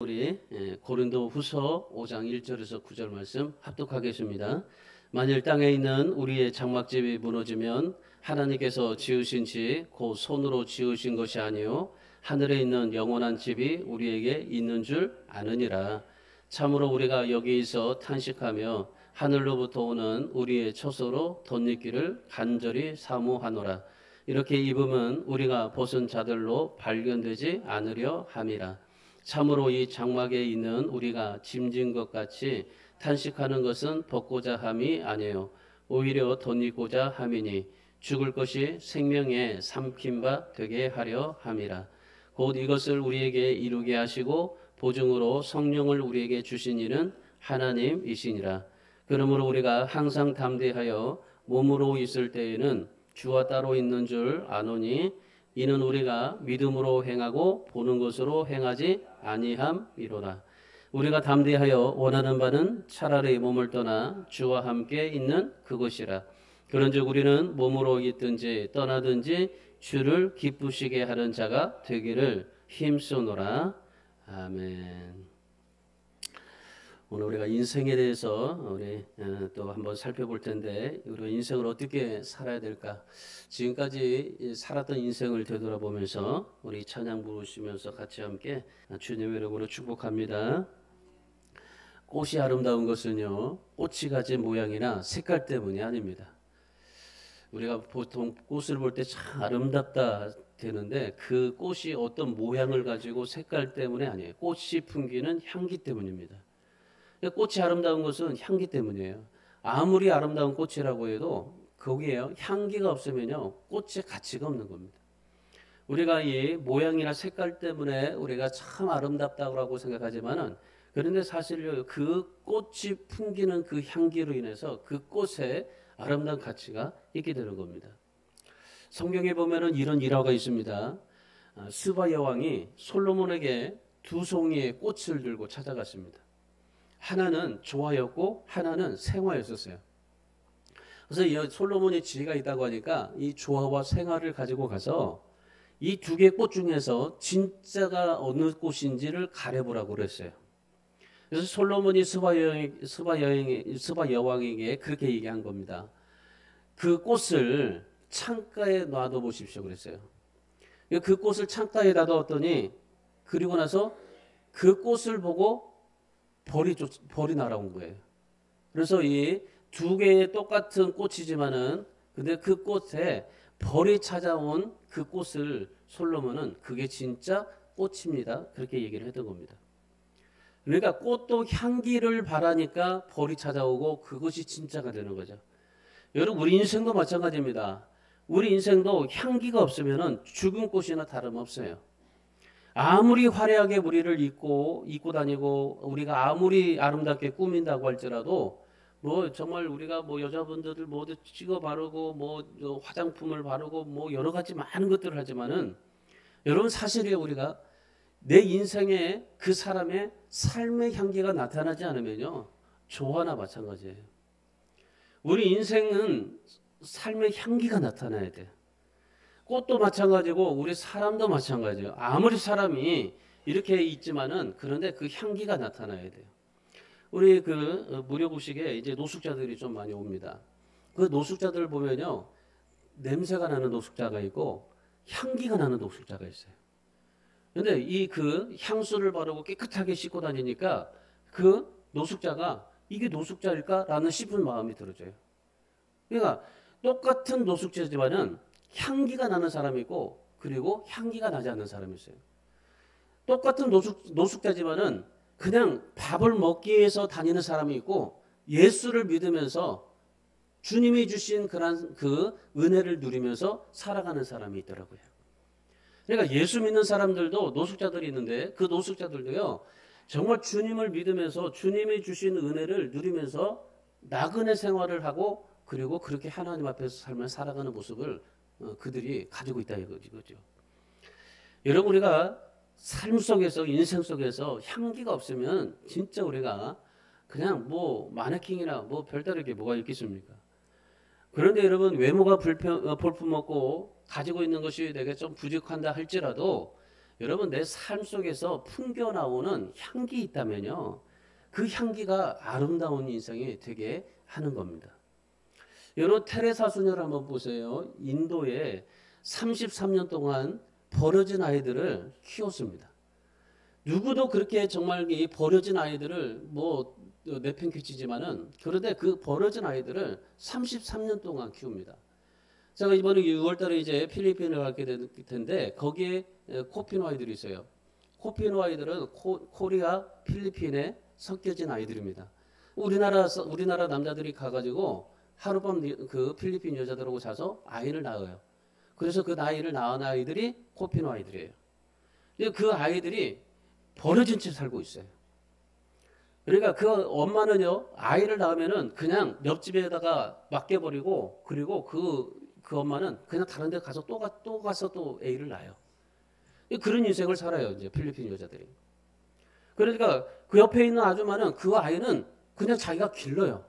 우리 고린도후서 5장 1절에서 9절 말씀 합독하겠습니다. 만일 땅에 있는 우리의 장막집이 무너지면 하나님께서 지으신 집 곧 손으로 지으신 것이 아니요 하늘에 있는 영원한 집이 우리에게 있는 줄 아느니라. 참으로 우리가 여기서 탄식하며 하늘로부터 오는 우리의 처소로 덧입기를 간절히 사모하노라. 이렇게 입으면 우리가 벗은 자들로 발견되지 않으려 함이라. 참으로 이 장막에 있는 우리가 짐진 것 같이 탄식하는 것은 벗고자 함이 아니요 오히려 덧입고자 함이니 죽을 것이 생명에 삼킨 바 되게 하려 함이라. 곧 이것을 우리에게 이루게 하시고 보증으로 성령을 우리에게 주신 이는 하나님이시니라. 그러므로 우리가 항상 담대하여 몸으로 있을 때에는 주와 따로 있는 줄 아노니 이는 우리가 믿음으로 행하고 보는 것으로 행하지 아니함이로라. 우리가 담대하여 원하는 바는 차라리 몸을 떠나 주와 함께 있는 그것이라. 그런즉 우리는 몸으로 있든지 떠나든지 주를 기쁘시게 하는 자가 되기를 힘쓰노라. 아멘. 오늘 우리가 인생에 대해서 우리 또 한번 살펴볼 텐데 우리가 인생을 어떻게 살아야 될까? 지금까지 살았던 인생을 되돌아보면서 우리 찬양 부르시면서 같이 함께 주님의 이름으로 축복합니다. 꽃이 아름다운 것은요, 꽃이 가진 모양이나 색깔 때문이 아닙니다. 우리가 보통 꽃을 볼 때 참 아름답다 되는데 그 꽃이 어떤 모양을 가지고 색깔 때문에 아니에요. 꽃이 풍기는 향기 때문입니다. 꽃이 아름다운 것은 향기 때문이에요. 아무리 아름다운 꽃이라고 해도 거기에 향기가 없으면요, 꽃의 가치가 없는 겁니다. 우리가 이 모양이나 색깔 때문에 우리가 참 아름답다고 생각하지만은 그런데 사실 그 꽃이 풍기는 그 향기로 인해서 그 꽃에 아름다운 가치가 있게 되는 겁니다. 성경에 보면은 이런 일화가 있습니다. 스바 여왕이 솔로몬에게 두 송이의 꽃을 들고 찾아갔습니다. 하나는 조화였고 하나는 생화였었어요. 그래서 이 솔로몬이 지혜가 있다고 하니까 이 조화와 생화를 가지고 가서 이 두 개의 꽃 중에서 진짜가 어느 꽃인지를 가려보라고 그랬어요. 그래서 솔로몬이 스바 여왕에게 그렇게 얘기한 겁니다. 그 꽃을 창가에 놔둬 보십시오 그랬어요. 그 꽃을 창가에 놔뒀더니 그리고 나서 그 꽃을 보고 벌이 날아온 거예요. 그래서 이 두 개의 똑같은 꽃이지만은 근데 그 꽃에 벌이 찾아온 그 꽃을 솔로몬은 그게 진짜 꽃입니다. 그렇게 얘기를 했던 겁니다. 그러니까 꽃도 향기를 바라니까 벌이 찾아오고 그것이 진짜가 되는 거죠. 여러분 우리 인생도 마찬가지입니다. 우리 인생도 향기가 없으면은 죽은 꽃이나 다름없어요. 아무리 화려하게 우리를 입고 다니고 우리가 아무리 아름답게 꾸민다고 할지라도 뭐 정말 우리가 뭐 여자분들을 모두 찍어 바르고 뭐 화장품을 바르고 뭐 여러 가지 많은 것들을 하지만은 여러분 사실이에요. 우리가 내 인생에 그 사람의 삶의 향기가 나타나지 않으면요 조화나 마찬가지예요. 우리 인생은 삶의 향기가 나타나야 돼. 꽃도 마찬가지고 우리 사람도 마찬가지예요. 아무리 사람이 이렇게 있지만은 그런데 그 향기가 나타나야 돼요. 우리 그 무료구식에 이제 노숙자들이 좀 많이 옵니다. 그 노숙자들 보면요 냄새가 나는 노숙자가 있고 향기가 나는 노숙자가 있어요. 그런데 이 그 향수를 바르고 깨끗하게 씻고 다니니까 그 노숙자가 이게 노숙자일까라는 싶은 마음이 들어져요. 그러니까 똑같은 노숙자지만은 향기가 나는 사람이 있고 그리고 향기가 나지 않는 사람이 있어요. 똑같은 노숙자지만은 그냥 밥을 먹기 위해서 다니는 사람이 있고 예수를 믿으면서 주님이 주신 그 은혜를 누리면서 살아가는 사람이 있더라고요. 그러니까 예수 믿는 사람들도 노숙자들이 있는데 그 노숙자들도요 정말 주님을 믿으면서 주님이 주신 은혜를 누리면서 나그네 생활을 하고 그리고 그렇게 하나님 앞에서 살면 살아가는 모습을 그들이 가지고 있다 이거죠. 여러분 우리가 삶 속에서 인생 속에서 향기가 없으면 진짜 우리가 그냥 뭐 마네킹이나 뭐 별다른 게 뭐가 있겠습니까? 그런데 여러분 외모가 볼품없고 가지고 있는 것이 내게 좀 부족한다 할지라도 여러분 내 삶 속에서 풍겨 나오는 향기 있다면요. 그 향기가 아름다운 인생이 되게 하는 겁니다. 여러분 테레사 수녀를 한번 보세요. 인도에 33년 동안 버려진 아이들을 키웠습니다. 누구도 그렇게 정말 이 버려진 아이들을 뭐 내팽개치지만은 그런데 그 버려진 아이들을 33년 동안 키웁니다. 제가 이번에 6월달에 이제 필리핀을 가게 될 텐데 거기에 코피노 아이들이 있어요. 코피노 아이들은 코리아 필리핀에 섞여진 아이들입니다. 우리나라 남자들이 가가지고 하룻밤 그 필리핀 여자들하고 자서 아이를 낳아요. 그래서 그 나이를 낳은 아이들이 코피노 아이들이에요. 그 아이들이 버려진 채 살고 있어요. 그러니까 그 엄마는요 아이를 낳으면은 그냥 옆집에다가 맡겨버리고 그리고 그 엄마는 그냥 다른 데 가서 또 가서 또 애를 낳아요. 그런 인생을 살아요 이제 필리핀 여자들이. 그러니까 그 옆에 있는 아줌마는 그 아이는 그냥 자기가 길러요.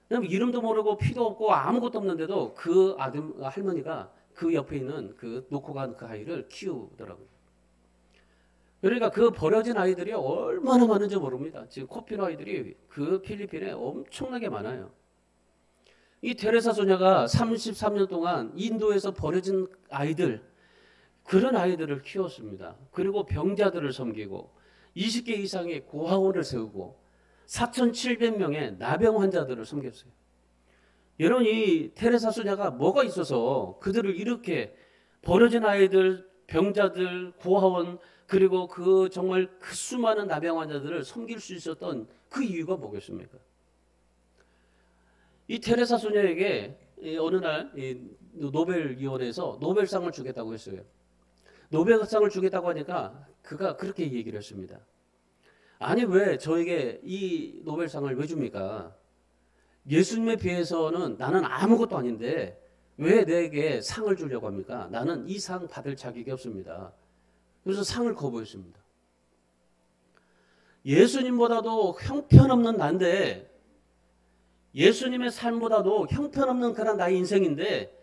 그냥 이름도 모르고 피도 없고 아무것도 없는데도 그 할머니가 그 옆에 있는 그 놓고 간 그 아이를 키우더라고요. 그러니까 그 버려진 아이들이 얼마나 많은지 모릅니다. 지금 코피노 아이들이 그 필리핀에 엄청나게 많아요. 이 테레사 소녀가 33년 동안 인도에서 버려진 아이들, 그런 아이들을 키웠습니다. 그리고 병자들을 섬기고 20개 이상의 고아원을 세우고 4,700명의 나병 환자들을 섬겼어요. 여러분 이 테레사 소녀가 뭐가 있어서 그들을 이렇게 버려진 아이들, 병자들, 고아원 그리고 그 정말 그 수많은 나병 환자들을 섬길 수 있었던 그 이유가 뭐겠습니까? 이 테레사 소녀에게 어느 날 노벨위원회에서 노벨상을 주겠다고 했어요. 노벨상을 주겠다고 하니까 그가 그렇게 얘기를 했습니다. 아니 왜 저에게 이 노벨상을 왜 줍니까? 예수님에 비해서는 나는 아무것도 아닌데 왜 내게 상을 주려고 합니까? 나는 이 상 받을 자격이 없습니다. 그래서 상을 거부했습니다. 예수님보다도 형편없는 난데 예수님의 삶보다도 형편없는 그런 나의 인생인데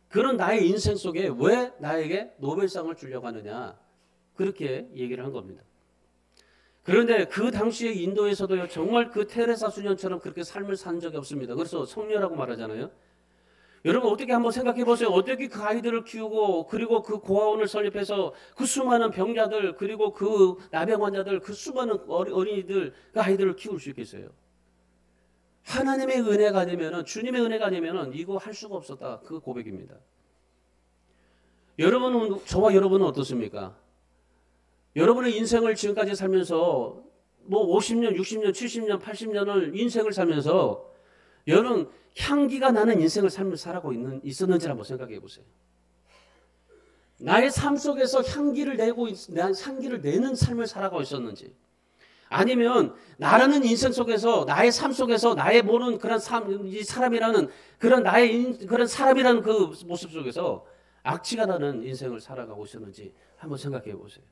그런 나의 인생 속에 왜 나에게 노벨상을 주려고 하느냐 그렇게 얘기를 한 겁니다. 그런데 그 당시에 인도에서도요 정말 그 테레사 수녀처럼 그렇게 삶을 산 적이 없습니다. 그래서 성녀라고 말하잖아요. 여러분 어떻게 한번 생각해 보세요. 어떻게 그 아이들을 키우고 그리고 그 고아원을 설립해서 그 수많은 병자들 그리고 그 나병 환자들 그 수많은 어린이들 그 아이들을 키울 수 있겠어요. 하나님의 은혜가 아니면은 주님의 은혜가 아니면은 이거 할 수가 없었다. 그 고백입니다. 여러분은 저와 여러분은 어떻습니까? 여러분의 인생을 지금까지 살면서 뭐 50년, 60년, 70년, 80년을 인생을 살면서 여러분 향기가 나는 인생을 살아가고 있었는지 한번 생각해 보세요. 나의 삶 속에서 향기를 내는 삶을 살아가고 있었는지 아니면 나라는 인생 속에서 나의 삶 속에서 나의 모르는 그런 이 사람이라는 그런 그런 사람이라는 그 모습 속에서 악취가 나는 인생을 살아가고 있었는지 한번 생각해 보세요.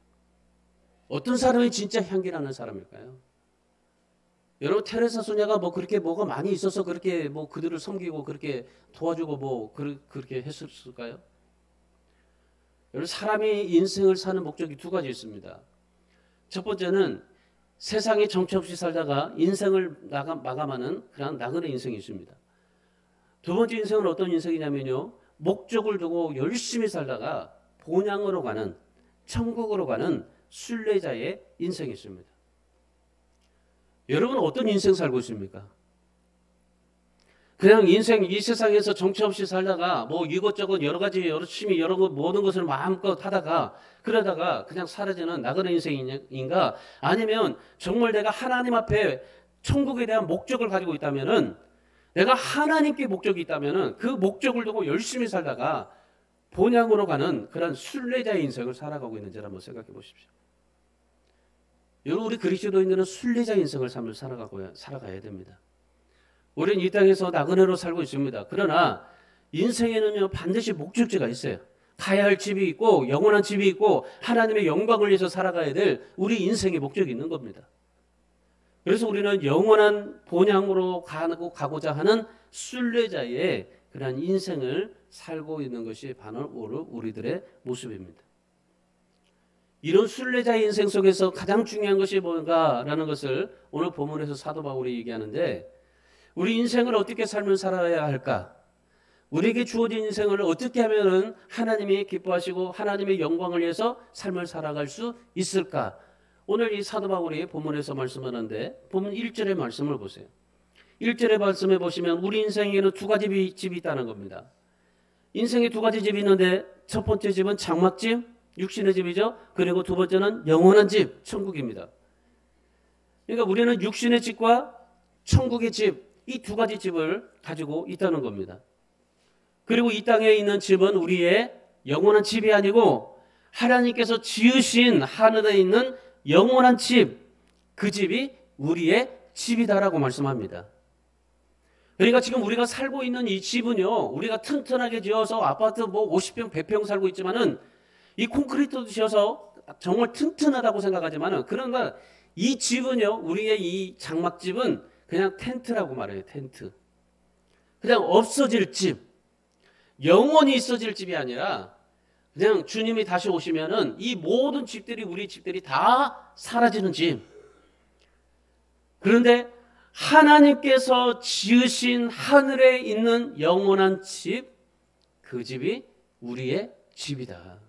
어떤 사람이 진짜 향기 나는 사람일까요? 여러분 테레사 소녀가 뭐 그렇게 뭐가 많이 있어서 그렇게 뭐 그들을 섬기고 그렇게 도와주고 뭐 그렇게 했을까요? 여러분 사람이 인생을 사는 목적이 두 가지 있습니다. 첫 번째는 세상에 정처 없이 살다가 인생을 마감하는 그런 나그네 인생이 있습니다. 두 번째 인생은 어떤 인생이냐면요. 목적을 두고 열심히 살다가 본향으로 가는 천국으로 가는 순례자의 인생이 있습니다. 여러분은 어떤 인생 살고 있습니까? 그냥 인생 이 세상에서 정처 없이 살다가 뭐 이것저것 여러 가지 열심히 모든 것을 마음껏 하다가 그러다가 그냥 사라지는 나그네 인생인가? 아니면 정말 내가 하나님 앞에 천국에 대한 목적을 가지고 있다면은 내가 하나님께 목적이 있다면은 그 목적을 두고 열심히 살다가 본향으로 가는 그런 순례자의 인생을 살아가고 있는지 한번 생각해 보십시오. 여러분 우리 그리스도인들은 순례자 인생을 살아가야 됩니다. 우리는 이 땅에서 나그네로 살고 있습니다. 그러나 인생에는요 반드시 목적지가 있어요. 가야 할 집이 있고 영원한 집이 있고 하나님의 영광을 위해서 살아가야 될 우리 인생의 목적이 있는 겁니다. 그래서 우리는 영원한 본향으로 가고자 하는 순례자의 그런 인생을 살고 있는 것이 바로 우리들의 모습입니다. 이런 순례자의 인생 속에서 가장 중요한 것이 뭔가라는 것을 오늘 본문에서 사도 바울이 얘기하는데, 우리 인생을 어떻게 살면 살아야 할까? 우리에게 주어진 인생을 어떻게 하면은 하나님이 기뻐하시고 하나님의 영광을 위해서 삶을 살아갈 수 있을까? 오늘 이 사도 바울이 본문에서 말씀하는데, 본문 1절의 말씀을 보세요. 1절의 말씀에 보시면 우리 인생에는 두 가지 집이 있다는 겁니다. 인생에 두 가지 집이 있는데, 첫 번째 집은 장막집, 육신의 집이죠. 그리고 두 번째는 영원한 집, 천국입니다. 그러니까 우리는 육신의 집과 천국의 집, 이 두 가지 집을 가지고 있다는 겁니다. 그리고 이 땅에 있는 집은 우리의 영원한 집이 아니고 하나님께서 지으신 하늘에 있는 영원한 집, 그 집이 우리의 집이다라고 말씀합니다. 그러니까 지금 우리가 살고 있는 이 집은요, 우리가 튼튼하게 지어서 아파트 뭐 50평, 100평 살고 있지만은 이 콘크리트도 지어서 정말 튼튼하다고 생각하지만은, 그런가 이 집은요, 우리의 이 장막집은 그냥 텐트라고 말해요. 텐트. 그냥 없어질 집, 영원히 있어질 집이 아니라 그냥 주님이 다시 오시면은 이 모든 집들이, 우리 집들이 다 사라지는 집. 그런데 하나님께서 지으신 하늘에 있는 영원한 집, 그 집이 우리의 집이다.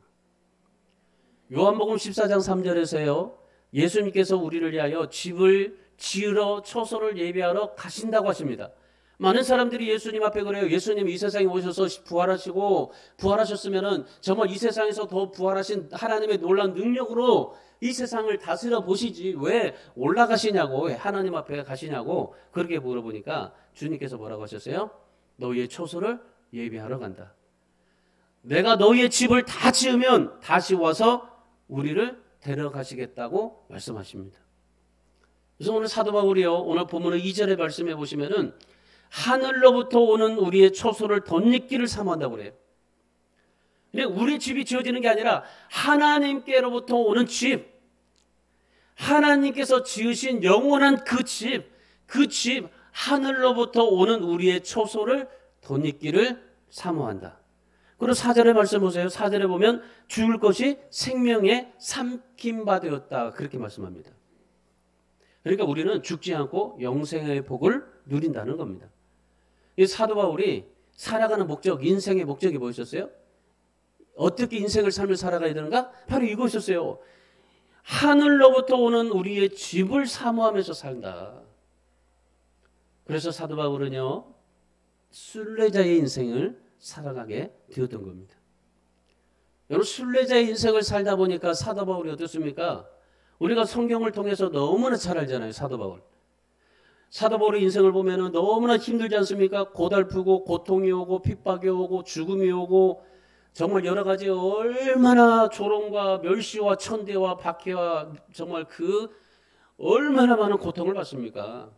요한복음 14장 3절에서요, 예수님께서 우리를 위하여 집을 지으러 초소를 예비하러 가신다고 하십니다. 많은 사람들이 예수님 앞에 그래요. 예수님 이 세상에 오셔서 부활하시고, 부활하셨으면은 정말 이 세상에서 더 부활하신 하나님의 놀라운 능력으로 이 세상을 다스려 보시지 왜 올라가시냐고, 왜 하나님 앞에 가시냐고 그렇게 물어보니까 주님께서 뭐라고 하셨어요? 너희의 초소를 예비하러 간다. 내가 너희의 집을 다 지으면 다시 와서 우리를 데려가시겠다고 말씀하십니다. 그래서 오늘 사도 바울이요, 오늘 본문의 2절의 말씀해 보시면은 하늘로부터 오는 우리의 초소를 덧입기를 사모한다고 그래요. 우리 집이 지어지는 게 아니라 하나님께로부터 오는 집, 하나님께서 지으신 영원한 그 집, 하늘로부터 오는 우리의 초소를 덧입기를 사모한다. 그리고 4절의 말씀 보세요. 4절에 보면 죽을 것이 생명의 삼킴바 되었다, 그렇게 말씀합니다. 그러니까 우리는 죽지 않고 영생의 복을 누린다는 겁니다. 이 사도 바울이 살아가는 목적, 인생의 목적이 뭐였었어요? 어떻게 인생을 삶을 살아가야 되는가? 바로 이것이었어요. 하늘로부터 오는 우리의 집을 사모하면서 산다. 그래서 사도 바울은요, 순례자의 인생을 살아가게 되었던 겁니다. 여러분, 순례자의 인생을 살다 보니까 사도 바울이 어떻습니까? 우리가 성경을 통해서 너무나 잘 알잖아요. 사도 바울. 사도 바울의 인생을 보면은 너무나 힘들지 않습니까? 고달프고 고통이 오고 핍박이 오고 죽음이 오고 정말 여러 가지 얼마나 조롱과 멸시와 천대와 박해와 정말 그 얼마나 많은 고통을 받습니까?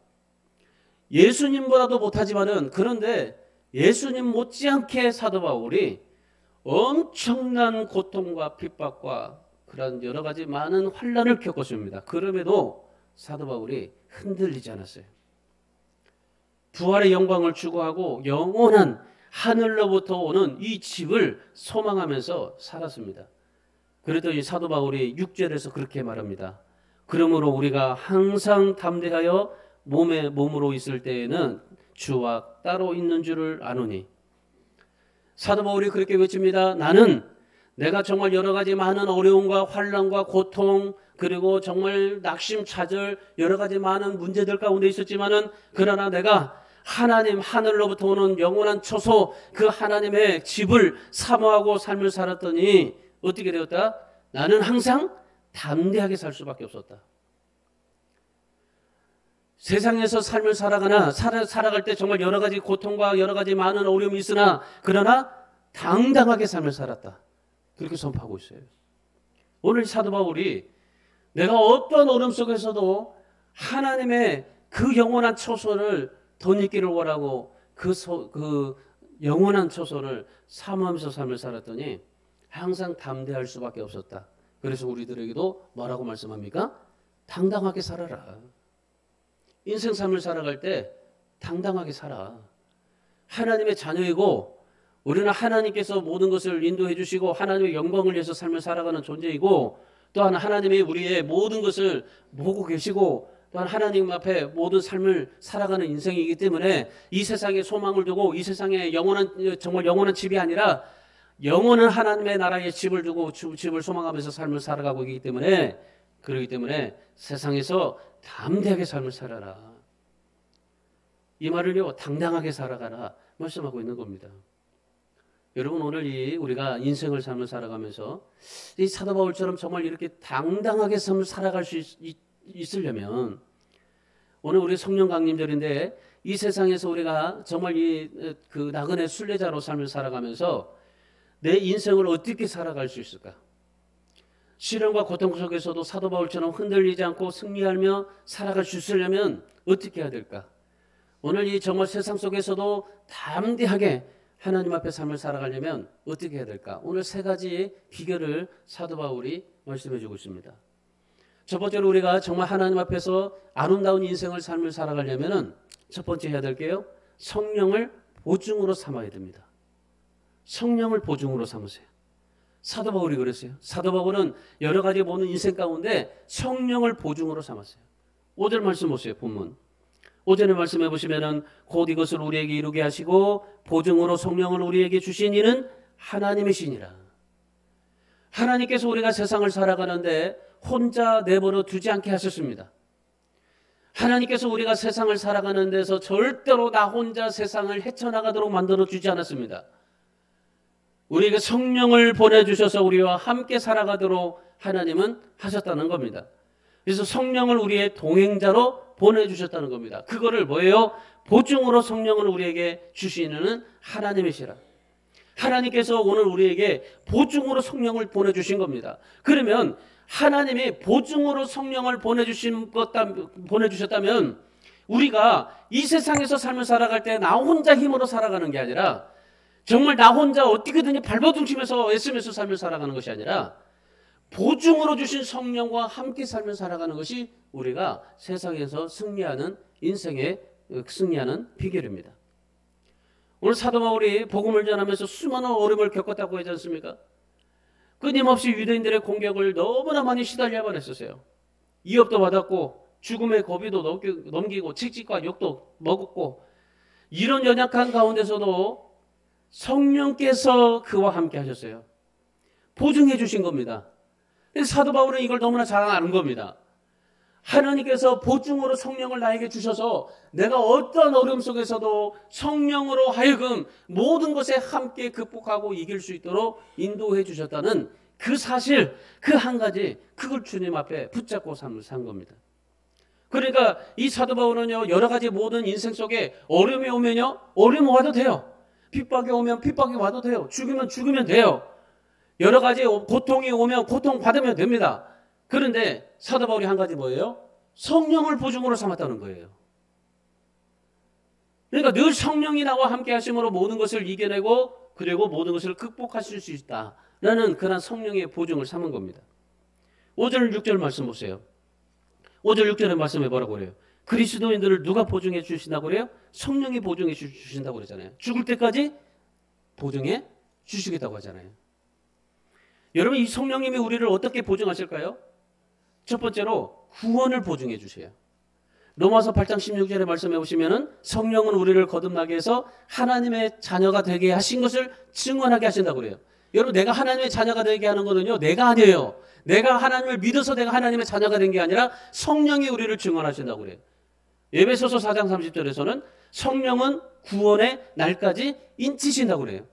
예수님보다도 못하지만은, 그런데 예수님 못지않게 사도 바울이 엄청난 고통과 핍박과 그런 여러 가지 많은 환난을 겪었습니다. 그럼에도 사도 바울이 흔들리지 않았어요. 부활의 영광을 추구하고 영원한 하늘로부터 오는 이 집을 소망하면서 살았습니다. 그랬더니 사도 바울이 6절에서 그렇게 말합니다. 그러므로 우리가 항상 담대하여 몸으로 있을 때에는 주와 따로 있는 줄을 아노니. 사도 바울이 그렇게 외칩니다. 나는 내가 정말 여러 가지 많은 어려움과 환난과 고통, 그리고 정말 낙심, 좌절, 여러 가지 많은 문제들 가운데 있었지만은, 그러나 내가 하나님 하늘로부터 오는 영원한 초소, 그 하나님의 집을 사모하고 삶을 살았더니 어떻게 되었다? 나는 항상 담대하게 살 수밖에 없었다. 세상에서 삶을 살아갈 때 정말 여러 가지 고통과 여러 가지 많은 어려움이 있으나, 그러나 당당하게 삶을 살았다. 그렇게 선포하고 있어요. 오늘 사도 바울이 내가 어떤 어려움 속에서도 하나님의 그 영원한 초소를 덧입기를 원하고 그 영원한 초소를 사모하면서 삶을 살았더니 항상 담대할 수밖에 없었다. 그래서 우리들에게도 뭐라고 말씀합니까? 당당하게 살아라. 인생 삶을 살아갈 때 당당하게 살아. 하나님의 자녀이고 우리는 하나님께서 모든 것을 인도해 주시고 하나님의 영광을 위해서 삶을 살아가는 존재이고, 또한 하나님이 우리의 모든 것을 보고 계시고 또한 하나님 앞에 모든 삶을 살아가는 인생이기 때문에 이 세상에 소망을 두고 이 세상에 정말 영원한 집이 아니라 영원한 하나님의 나라에 집을 두고 집을 소망하면서 삶을 살아가고 있기 때문에 그렇기 때문에 세상에서 담대하게 삶을 살아라. 이 말을요, 당당하게 살아가라 말씀하고 있는 겁니다. 여러분, 오늘 우리가 인생을 삶을 살아가면서 이 사도 바울처럼 정말 이렇게 당당하게 삶을 살아갈 수 있으려면 오늘 우리 성령 강림절인데 이 세상에서 우리가 정말 그 나그네 순례자로 삶을 살아가면서 내 인생을 어떻게 살아갈 수 있을까? 시련과 고통 속에서도 사도 바울처럼 흔들리지 않고 승리하며 살아갈 수 있으려면 어떻게 해야 될까? 오늘 이 정말 세상 속에서도 담대하게 하나님 앞에 삶을 살아가려면 어떻게 해야 될까? 오늘 세 가지 비결을 사도 바울이 말씀해 주고 있습니다. 첫 번째로 우리가 정말 하나님 앞에서 아름다운 인생을 삶을 살아가려면 첫 번째 해야 될 게요, 성령을 보증으로 삼아야 됩니다. 성령을 보증으로 삼으세요. 사도 바울이 그랬어요. 사도 바울은 여러 가지 보는 인생 가운데 성령을 보증으로 삼았어요. 5절 말씀 보세요. 본문 5절의 말씀해 보시면은 곧 이것을 우리에게 이루게 하시고 보증으로 성령을 우리에게 주신 이는 하나님이시니라. 하나님께서 우리가 세상을 살아가는데 혼자 내버려 두지 않게 하셨습니다. 하나님께서 우리가 세상을 살아가는 데서 절대로 나 혼자 세상을 헤쳐나가도록 만들어 주지 않았습니다. 우리에게 성령을 보내주셔서 우리와 함께 살아가도록 하나님은 하셨다는 겁니다. 그래서 성령을 우리의 동행자로 보내주셨다는 겁니다. 그거를 뭐예요? 보증으로 성령을 우리에게 주시는 하나님이시라. 하나님께서 오늘 우리에게 보증으로 성령을 보내주신 겁니다. 그러면 하나님이 보증으로 성령을 보내주셨다면 우리가 이 세상에서 삶을 살아갈 때 나 혼자 힘으로 살아가는 게 아니라 정말 나 혼자 어떻게든지 발버둥치면서 애쓰면서 삶을 살아가는 것이 아니라 보증으로 주신 성령과 함께 삶을 살아가는 것이 우리가 세상에서 승리하는 인생의 승리하는 비결입니다. 오늘 사도 바울이 복음을 전하면서 수많은 어려움을 겪었다고 하지 않습니까? 끊임없이 유대인들의 공격을 너무나 많이 시달려야만 했었어요. 위협도 받았고 죽음의 고비도 넘기고 채찍과 욕도 먹었고 이런 연약한 가운데서도 성령께서 그와 함께 하셨어요. 보증해 주신 겁니다. 사도 바울은 이걸 너무나 잘 아는 겁니다. 하나님께서 보증으로 성령을 나에게 주셔서 내가 어떤 어려움 속에서도 성령으로 하여금 모든 것에 함께 극복하고 이길 수 있도록 인도해 주셨다는 그 사실, 그 한 가지, 그걸 주님 앞에 붙잡고 삶을 산 겁니다. 그러니까 이 사도 바울은요, 여러 가지 모든 인생 속에 어려움이 오면요, 어려움이 와도 돼요. 핍박이 오면 핍박이 와도 돼요. 죽으면 죽으면 돼요. 여러 가지 고통이 오면 고통 받으면 됩니다. 그런데 사도 바울이 한 가지 뭐예요? 성령을 보증으로 삼았다는 거예요. 그러니까 늘 성령이 나와 함께 하심으로 모든 것을 이겨내고 그리고 모든 것을 극복하실 수 있다라는 그런 성령의 보증을 삼은 겁니다. 5절 6절 말씀 보세요. 5절 6절의 말씀에 뭐라고 그래요? 그리스도인들을 누가 보증해 주신다고 그래요? 성령이 보증해 주신다고 그러잖아요. 죽을 때까지 보증해 주시겠다고 하잖아요. 여러분, 이 성령님이 우리를 어떻게 보증하실까요? 첫 번째로 구원을 보증해 주세요. 로마서 8장 16절의 말씀해 보시면은 성령은 우리를 거듭나게 해서 하나님의 자녀가 되게 하신 것을 증언하게 하신다고 그래요. 여러분, 내가 하나님의 자녀가 되게 하는 거는요, 내가 아니에요. 내가 하나님을 믿어서 내가 하나님의 자녀가 된 게 아니라 성령이 우리를 증언하신다고 그래요. 에베소서 4장 30절에서는 성령은 구원의 날까지 인치신다고 그래요.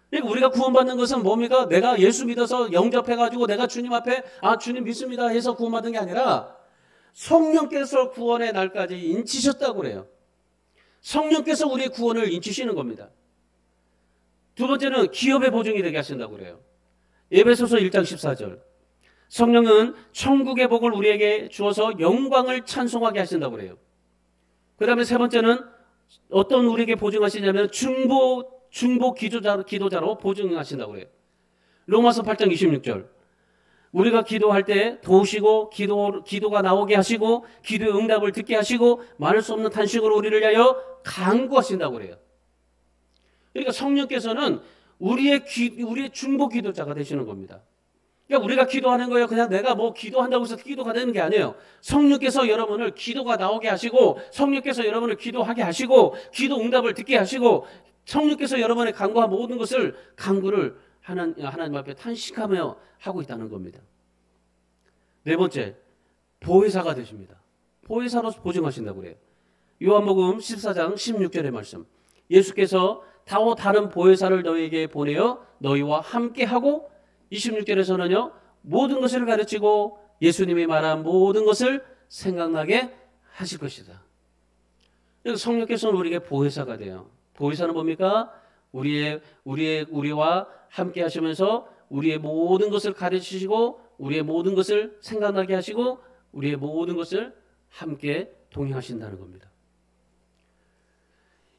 그러니까 우리가 구원받는 것은 뭡니까? 내가 예수 믿어서 영접해가지고 내가 주님 앞에 주님 믿습니다 해서 구원받은 게 아니라 성령께서 구원의 날까지 인치셨다고 그래요. 성령께서 우리의 구원을 인치시는 겁니다. 두 번째는 기업의 보증이 되게 하신다고 그래요. 에베소서 1장 14절. 성령은 천국의 복을 우리에게 주어서 영광을 찬송하게 하신다고 그래요. 그 다음에 세 번째는 어떤 우리에게 보증하시냐면 중보 기도자로 보증하신다고 그래요. 로마서 8장 26절. 우리가 기도할 때 도우시고 기도가 나오게 하시고 기도의 응답을 듣게 하시고 말할 수 없는 탄식으로 우리를 위하여 간구하신다고 그래요. 그러니까 성령께서는 우리의 중보 기도자가 되시는 겁니다. 그러니까 우리가 기도하는 거예요. 그냥 내가 뭐 기도한다고 해서 기도가 되는 게 아니에요. 성령께서 여러분을 기도가 나오게 하시고, 성령께서 여러분을 기도하게 하시고, 기도 응답을 듣게 하시고, 성령께서 여러분의 간구한 모든 것을 간구를 하나님 앞에 탄식하며 하고 있다는 겁니다. 네 번째, 보혜사가 되십니다. 보혜사로 보증하신다고 그래요. 요한복음 14장 16절의 말씀. 예수께서 다른 보혜사를 너희에게 보내어 너희와 함께하고, 26절에서는요, 모든 것을 가르치고 예수님이 말한 모든 것을 생각나게 하실 것이다. 그래서 성령께서는 우리에게 보혜사가 돼요. 보혜사는 뭡니까? 우리와 함께 하시면서 우리의 모든 것을 가르치시고, 우리의 모든 것을 생각나게 하시고, 우리의 모든 것을 함께 동행하신다는 겁니다.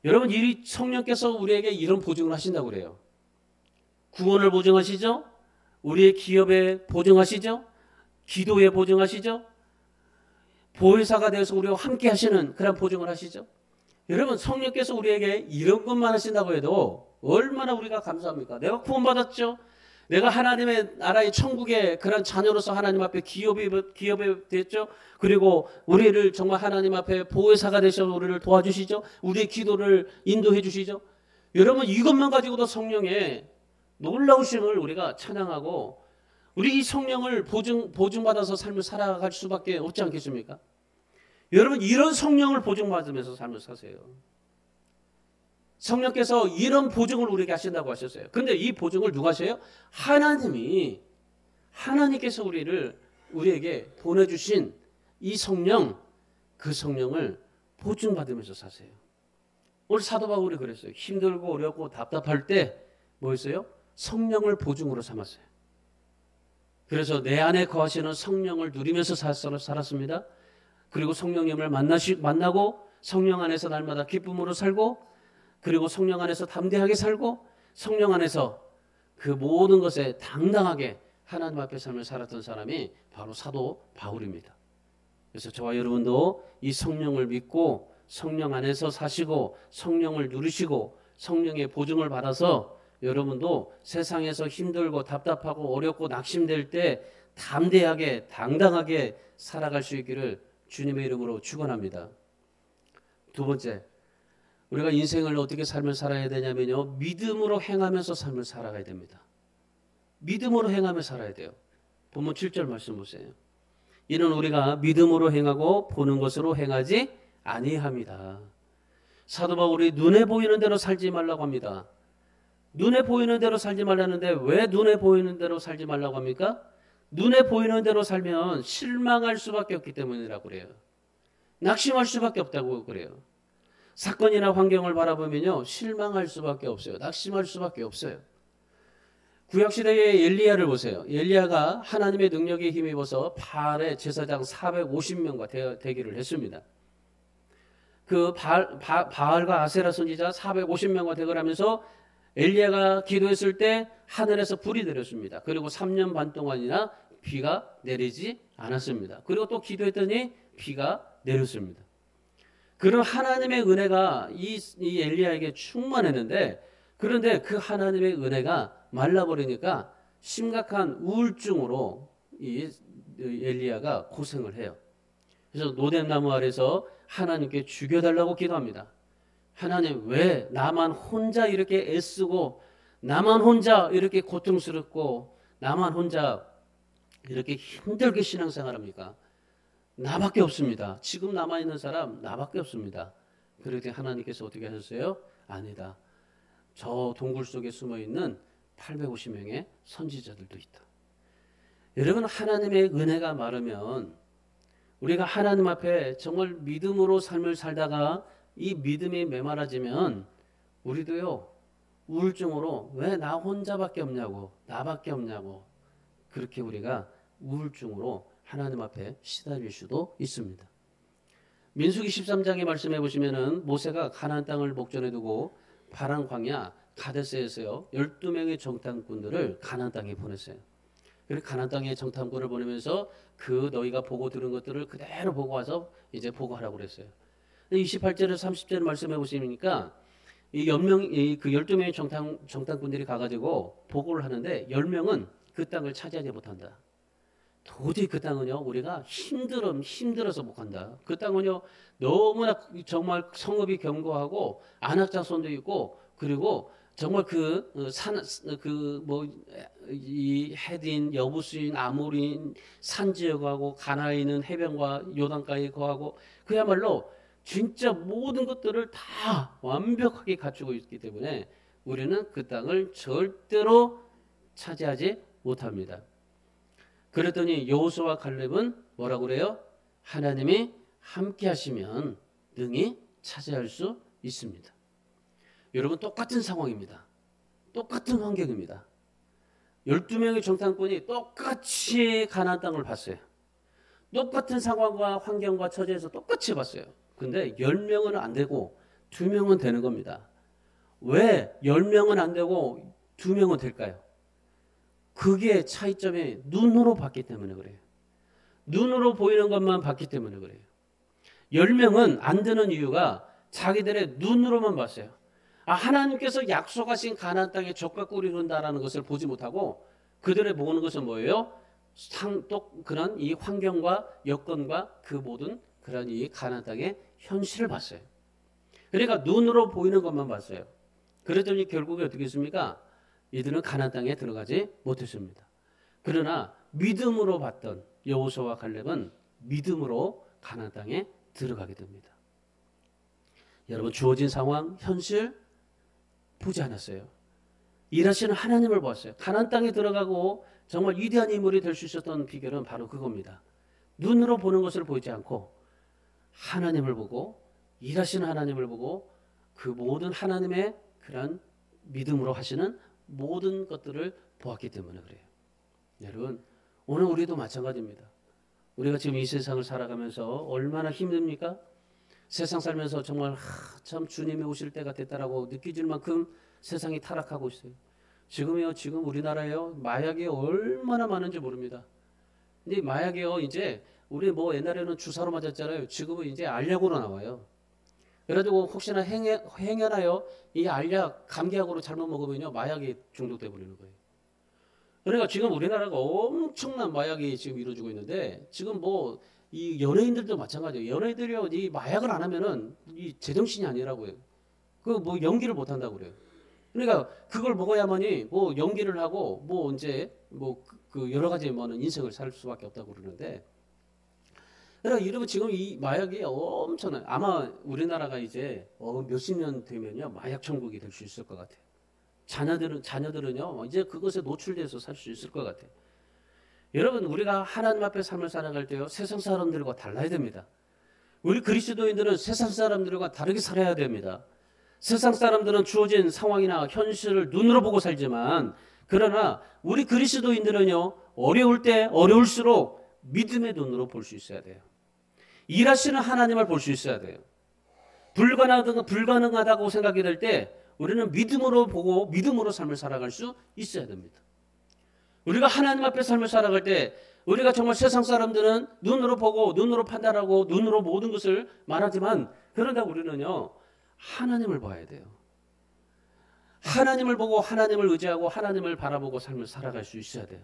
여러분, 이 성령께서 우리에게 이런 보증을 하신다고 그래요. 구원을 보증하시죠? 우리의 기업에 보증하시죠? 기도에 보증하시죠? 보혜사가 되어서 우리와 함께 하시는 그런 보증을 하시죠? 여러분, 성령께서 우리에게 이런 것만 하신다고 해도 얼마나 우리가 감사합니까? 내가 구원받았죠? 내가 하나님의 나라의 천국의 그런 자녀로서 하나님 앞에 기업이 됐죠? 그리고 우리를 정말 하나님 앞에 보혜사가 되셔서 우리를 도와주시죠? 우리의 기도를 인도해 주시죠? 여러분, 이것만 가지고도 성령의 놀라우심을 우리가 찬양하고, 우리 이 성령을 보증받아서 삶을 살아갈 수밖에 없지 않겠습니까? 여러분, 이런 성령을 보증받으면서 삶을 사세요. 성령께서 이런 보증을 우리에게 하신다고 하셨어요. 근데 이 보증을 누가 하셔요? 하나님께서 우리에게 보내주신 이 성령, 그 성령을 보증받으면서 사세요. 오늘 사도 바울이 그랬어요. 힘들고 어렵고 답답할 때 뭐였어요? 성령을 보증으로 삼았어요. 그래서 내 안에 거하시는 성령을 누리면서 살았습니다. 그리고 성령님을 만나고 성령 안에서 날마다 기쁨으로 살고, 그리고 성령 안에서 담대하게 살고, 성령 안에서 그 모든 것에 당당하게 하나님 앞에 삶을 살았던 사람이 바로 사도 바울입니다. 그래서 저와 여러분도 이 성령을 믿고 성령 안에서 사시고 성령을 누리시고 성령의 보증을 받아서 여러분도 세상에서 힘들고 답답하고 어렵고 낙심될 때 담대하게 당당하게 살아갈 수 있기를 주님의 이름으로 축원합니다. 두 번째, 우리가 인생을 어떻게 삶을 살아야 되냐면요, 믿음으로 행하면서 삶을 살아가야 됩니다. 믿음으로 행하며 살아야 돼요. 본문 7절 말씀 보세요. 이는 우리가 믿음으로 행하고 보는 것으로 행하지 아니합니다. 사도 바울이 눈에 보이는 대로 살지 말라고 합니다. 눈에 보이는 대로 살지 말라는데 왜 눈에 보이는 대로 살지 말라고 합니까? 눈에 보이는 대로 살면 실망할 수밖에 없기 때문이라고 그래요. 낙심할 수밖에 없다고 그래요. 사건이나 환경을 바라보면요, 실망할 수밖에 없어요. 낙심할 수밖에 없어요. 구약시대의 엘리야를 보세요. 엘리야가 하나님의 능력에 힘입어서 바알의 제사장 450명과 대기를 했습니다. 그 바알과 아세라 선지자 450명과 대결을 하면서 엘리야가 기도했을 때 하늘에서 불이 내렸습니다. 그리고 3년 반 동안이나 비가 내리지 않았습니다. 그리고 또 기도했더니 비가 내렸습니다. 그런 하나님의 은혜가 이 엘리야에게 충만했는데, 그런데 그 하나님의 은혜가 말라버리니까 심각한 우울증으로 이 엘리야가 고생을 해요. 그래서 노뎀나무 아래서 하나님께 죽여달라고 기도합니다. 하나님, 왜 나만 혼자 이렇게 애쓰고 나만 혼자 이렇게 고통스럽고 나만 혼자 이렇게 힘들게 신앙생활합니까? 나밖에 없습니다. 지금 남아있는 사람 나밖에 없습니다. 그런데 하나님께서 어떻게 하셨어요? 아니다. 저 동굴 속에 숨어있는 850명의 선지자들도 있다. 여러분, 하나님의 은혜가 많으면 우리가 하나님 앞에 정말 믿음으로 삶을 살다가 이 믿음이 메말라지면 우리도요, 우울증으로 왜 나 혼자밖에 없냐고, 나밖에 없냐고, 그렇게 우리가 우울증으로 하나님 앞에 시달릴 수도 있습니다. 민수기 13장에 말씀해 보시면은 모세가 가나안 땅을 목전에 두고 파란 광야 가데스에서요 12명의 정탐꾼들을 가나안 땅에 보냈어요. 그리고 가나안 땅에 정탐꾼을 보내면서 그 너희가 보고 들은 것들을 그대로 보고 와서 이제 보고하라고 그랬어요. 28절에서 30절 말씀해 보시니까 이 12명의 정탐꾼들이 가가지고 보고를 하는데 10명은 그 땅을 차지하지 못한다. 도저히 그 땅은요 우리가 힘들어서 못 간다. 그 땅은요 너무나 정말 성읍이 견고하고 안악자손도 있고 그리고 정말 이 헤딘, 여부수인, 아모리인 산 지역하고 가나에 있는 해변과 요단가에 거하고 그야말로 진짜 모든 것들을 다 완벽하게 갖추고 있기 때문에 우리는 그 땅을 절대로 차지하지 못합니다. 그랬더니 여호수아와 갈렙은 뭐라고 그래요? 하나님이 함께 하시면 능히 차지할 수 있습니다. 여러분 똑같은 상황입니다. 똑같은 환경입니다. 12명의 정탐꾼이 똑같이 가나안 땅을 봤어요. 똑같은 상황과 환경과 처지에서 똑같이 봤어요. 근데 10명은 안 되고 2명은 되는 겁니다. 왜 10명은 안 되고 2명은 될까요? 그게 차이점이 눈으로 봤기 때문에 그래요. 눈으로 보이는 것만 봤기 때문에 그래요. 10명은 안 되는 이유가 자기들의 눈으로만 봤어요. 하나님께서 약속하신 가나안 땅에 족과 꿀이 흐른다라는 것을 보지 못하고 그들의 보는 것은 뭐예요? 그런 이 환경과 여건과 그 모든 그런 이 가나안 땅의 현실을 봤어요. 그러니까 눈으로 보이는 것만 봤어요. 그랬더니 결국에 어떻게 했습니까? 이들은 가나안 땅에 들어가지 못했습니다. 그러나 믿음으로 봤던 여호수아와 갈렙은 믿음으로 가나안 땅에 들어가게 됩니다. 여러분 주어진 상황, 현실 보지 않았어요. 일하시는 하나님을 보았어요. 가나안 땅에 들어가고 정말 위대한 인물이 될 수 있었던 비결은 바로 그겁니다. 눈으로 보는 것을 보지 않고 하나님을 보고 일하시는 하나님을 보고 그 모든 하나님의 그런 믿음으로 하시는 모든 것들을 보았기 때문에 그래요. 여러분 오늘 우리도 마찬가지입니다. 우리가 지금 이 세상을 살아가면서 얼마나 힘듭니까? 세상 살면서 정말 참 주님이 오실 때가 됐다라고 느끼질 만큼 세상이 타락하고 있어요. 지금 우리나라에요 마약이 얼마나 많은지 모릅니다. 근데 마약이요 이제 우리 뭐 옛날에는 주사로 맞았잖아요. 지금은 이제 알약으로 나와요. 그래가지고 혹시나 행여나요 이 알약 감기약으로 잘못 먹으면요 마약이 중독돼 버리는 거예요. 그러니까 지금 우리나라가 엄청난 마약이 지금 이루어지고 있는데 지금 뭐 이 연예인들도 마찬가지예요. 연예인들이요 이 마약을 안 하면은 이 제정신이 아니라고요. 그 뭐 연기를 못 한다고 그래요. 그러니까 그걸 먹어야만이 뭐 연기를 하고 뭐 이제 뭐 그 여러 가지 뭐는 인생을 살 수밖에 없다고 그러는데. 그러니까 여러분 지금 이 마약이 엄청나요. 아마 우리나라가 이제 몇십 년 되면요 마약 천국이 될 수 있을 것 같아요. 자녀들은요 이제 그것에 노출돼서 살 수 있을 것 같아요. 여러분 우리가 하나님 앞에 삶을 살아갈 때요 세상 사람들과 달라야 됩니다. 우리 그리스도인들은 세상 사람들과 다르게 살아야 됩니다. 세상 사람들은 주어진 상황이나 현실을 눈으로 보고 살지만 그러나 우리 그리스도인들은요 어려울 때 어려울수록 믿음의 눈으로 볼 수 있어야 돼요. 일하시는 하나님을 볼 수 있어야 돼요. 불가능하다고 생각이 될 때 우리는 믿음으로 보고 믿음으로 삶을 살아갈 수 있어야 됩니다. 우리가 하나님 앞에 삶을 살아갈 때 우리가 정말 세상 사람들은 눈으로 보고 눈으로 판단하고 눈으로 모든 것을 말하지만 그런데 우리는요 하나님을 봐야 돼요. 하나님을 보고 하나님을 의지하고 하나님을 바라보고 삶을 살아갈 수 있어야 돼요.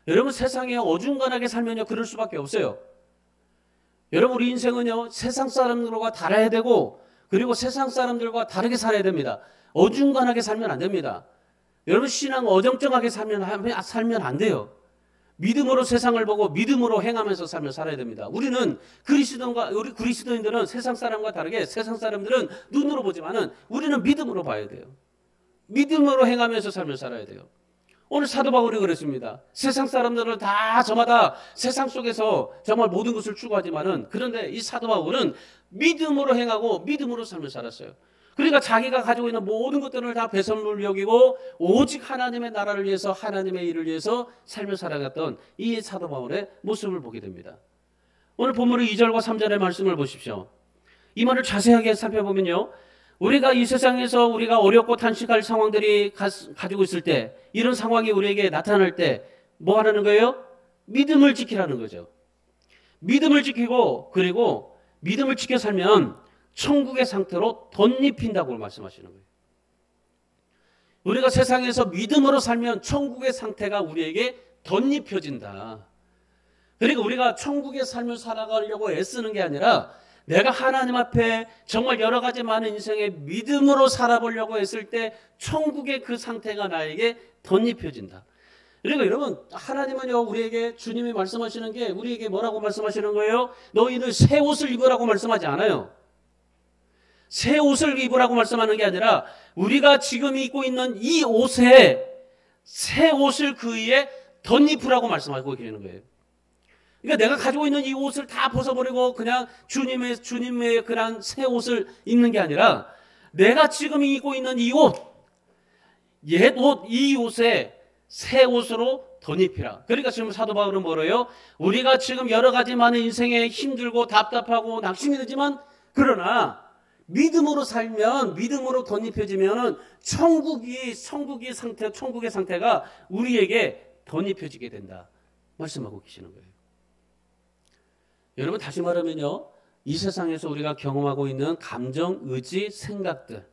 여러분 세상에 어중간하게 살면요 그럴 수밖에 없어요. 여러분 우리 인생은요 세상 사람들과 달라야 되고 그리고 세상 사람들과 다르게 살아야 됩니다. 어중간하게 살면 안 됩니다. 여러분 신앙 어정쩡하게 살면 안 돼요. 믿음으로 세상을 보고 믿음으로 행하면서 삶을 살아야 됩니다. 우리 그리스도인들은 세상 사람과 다르게 세상 사람들은 눈으로 보지만은 우리는 믿음으로 봐야 돼요. 믿음으로 행하면서 삶을 살아야 돼요. 오늘 사도 바울이 그랬습니다. 세상 사람들은 다 저마다 세상 속에서 정말 모든 것을 추구하지만은 그런데 이 사도 바울은 믿음으로 행하고 믿음으로 삶을 살았어요. 그러니까 자기가 가지고 있는 모든 것들을 다 배설물 여기고 오직 하나님의 나라를 위해서 하나님의 일을 위해서 삶을 살아갔던 이 사도 바울의 모습을 보게 됩니다. 오늘 본문의 2절과 3절의 말씀을 보십시오. 이 말을 자세하게 살펴보면요. 우리가 이 세상에서 우리가 어렵고 탄식할 상황들이 가지고 있을 때 이런 상황이 우리에게 나타날 때 뭐 하라는 거예요? 믿음을 지키라는 거죠. 믿음을 지키고 그리고 믿음을 지켜 살면 천국의 상태로 덧입힌다고 말씀하시는 거예요. 우리가 세상에서 믿음으로 살면 천국의 상태가 우리에게 덧입혀진다. 그러니까 우리가 천국의 삶을 살아가려고 애쓰는 게 아니라 내가 하나님 앞에 정말 여러 가지 많은 인생의 믿음으로 살아보려고 했을 때 천국의 그 상태가 나에게 덧입혀진다. 그러니까 여러분, 하나님은요, 우리에게 주님이 말씀하시는 게 우리에게 뭐라고 말씀하시는 거예요? 너희들 새 옷을 입으라고 말씀하지 않아요. 새 옷을 입으라고 말씀하는 게 아니라 우리가 지금 입고 있는 이 옷에 새 옷을 그 위에 덧입으라고 말씀하고 계시는 거예요. 그러니까 내가 가지고 있는 이 옷을 다 벗어버리고 그냥 주님의 그런 새 옷을 입는 게 아니라 내가 지금 입고 있는 이 옷, 옛 옷, 이 옷에 새 옷으로 덧입히라. 그러니까 지금 사도 바울은 뭐래요? 우리가 지금 여러 가지 많은 인생에 힘들고 답답하고 낙심이 되지만 그러나 믿음으로 살면, 믿음으로 덧입혀지면은 천국의 상태가 우리에게 덧입혀지게 된다. 말씀하고 계시는 거예요. 여러분, 다시 말하면요, 이 세상에서 우리가 경험하고 있는 감정, 의지, 생각들,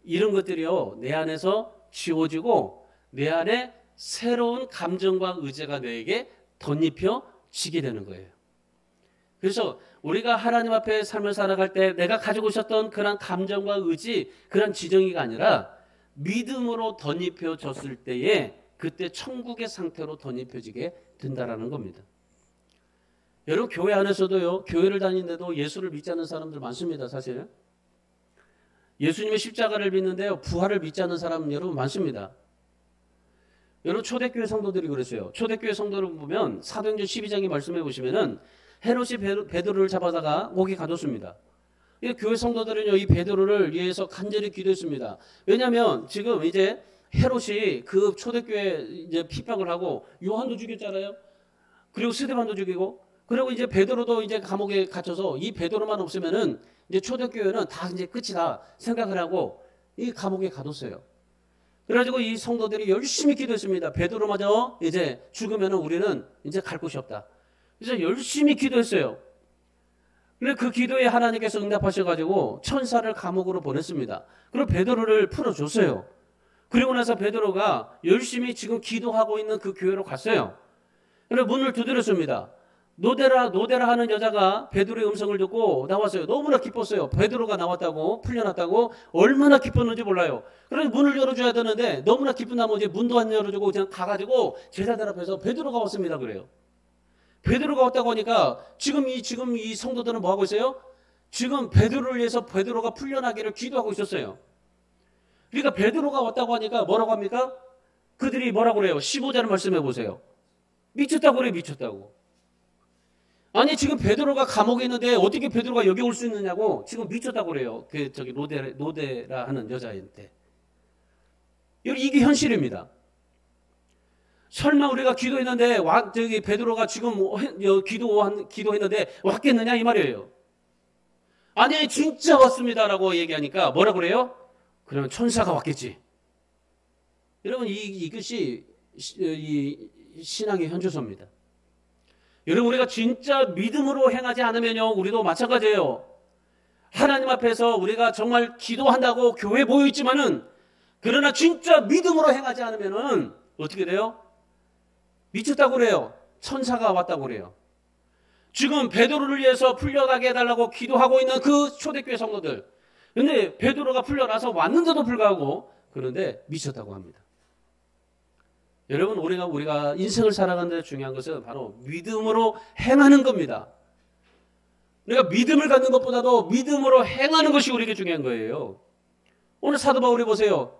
이런 것들이요, 내 안에서 지워지고 내 안에 새로운 감정과 의지가 내게 덧입혀지게 되는 거예요. 그래서 우리가 하나님 앞에 삶을 살아갈 때 내가 가지고 있었던 그런 감정과 의지, 그런 지정이가 아니라 믿음으로 덧입혀졌을 때에 그때 천국의 상태로 덧입혀지게 된다라는 겁니다. 여러분, 교회 안에서도요, 교회를 다니는데도 예수를 믿지 않는 사람들 많습니다, 사실. 예수님의 십자가를 믿는데요, 부활을 믿지 않는 사람 여러분 많습니다. 여러분, 초대교회 성도들이 그랬어요. 초대교회 성도를 보면 사도행전 12장에 말씀해 보시면은 헤롯이 베드로를 잡아다가 목에 가뒀습니다. 교회 성도들은요, 이 베드로를 위해서 간절히 기도했습니다. 왜냐하면 지금 이제 헤롯이 그 초대교회 이제 핍박을 하고 요한도 죽였잖아요. 그리고 스데반도 죽이고, 그리고 이제 베드로도 이제 감옥에 갇혀서 이 베드로만 없으면은 이제 초대교회는 다 이제 끝이다 생각을 하고 이 감옥에 가뒀어요. 그래가지고 이 성도들이 열심히 기도했습니다. 베드로마저 이제 죽으면은 우리는 이제 갈 곳이 없다. 그래서 열심히 기도했어요. 근데 그 기도에 하나님께서 응답하셔가지고 천사를 감옥으로 보냈습니다. 그리고 베드로를 풀어줬어요. 그리고 나서 베드로가 열심히 지금 기도하고 있는 그 교회로 갔어요. 그래서 문을 두드렸습니다. 노데라 하는 여자가 베드로의 음성을 듣고 나왔어요. 너무나 기뻤어요. 베드로가 나왔다고, 풀려났다고 얼마나 기뻤는지 몰라요. 그래서 문을 열어줘야 되는데 너무나 기쁜 나머지 문도 안 열어주고 그냥 가가지고 제자들 앞에서 베드로가 왔습니다 그래요. 베드로가 왔다고 하니까 지금 이 성도들은 뭐 하고 있어요? 지금 베드로를 위해서 베드로가 풀려나기를 기도하고 있었어요. 그러니까 베드로가 왔다고 하니까 뭐라고 합니까? 그들이 뭐라고 그래요? 15절 말씀해 보세요. 미쳤다고 그래요. 미쳤다고. 아니, 지금 베드로가 감옥에 있는데 어떻게 베드로가 여기 올 수 있느냐고 지금 미쳤다고 그래요. 그 저기 노데라 하는 여자한테. 이게 현실입니다. 설마 우리가 기도했는데 저기 베드로가 지금 기도했는데 왔겠느냐 이 말이에요. 아니, 진짜 왔습니다라고 얘기하니까 뭐라 그래요? 그러면 천사가 왔겠지. 여러분, 이것이 이 신앙의 현주소입니다. 여러분, 우리가 진짜 믿음으로 행하지 않으면요, 우리도 마찬가지예요. 하나님 앞에서 우리가 정말 기도한다고 교회에 모여 있지만은 그러나 진짜 믿음으로 행하지 않으면은 어떻게 돼요? 미쳤다고 그래요. 천사가 왔다고 그래요. 지금 베드로를 위해서 풀려나게 해달라고 기도하고 있는 그 초대교회 성도들. 근데 베드로가 풀려나서 왔는데도 불구하고 그런데 미쳤다고 합니다. 여러분, 우리가 인생을 살아가는 데 중요한 것은 바로 믿음으로 행하는 겁니다. 우리가 믿음을 갖는 것보다도 믿음으로 행하는 것이 우리에게 중요한 거예요. 오늘 사도 바울이 보세요.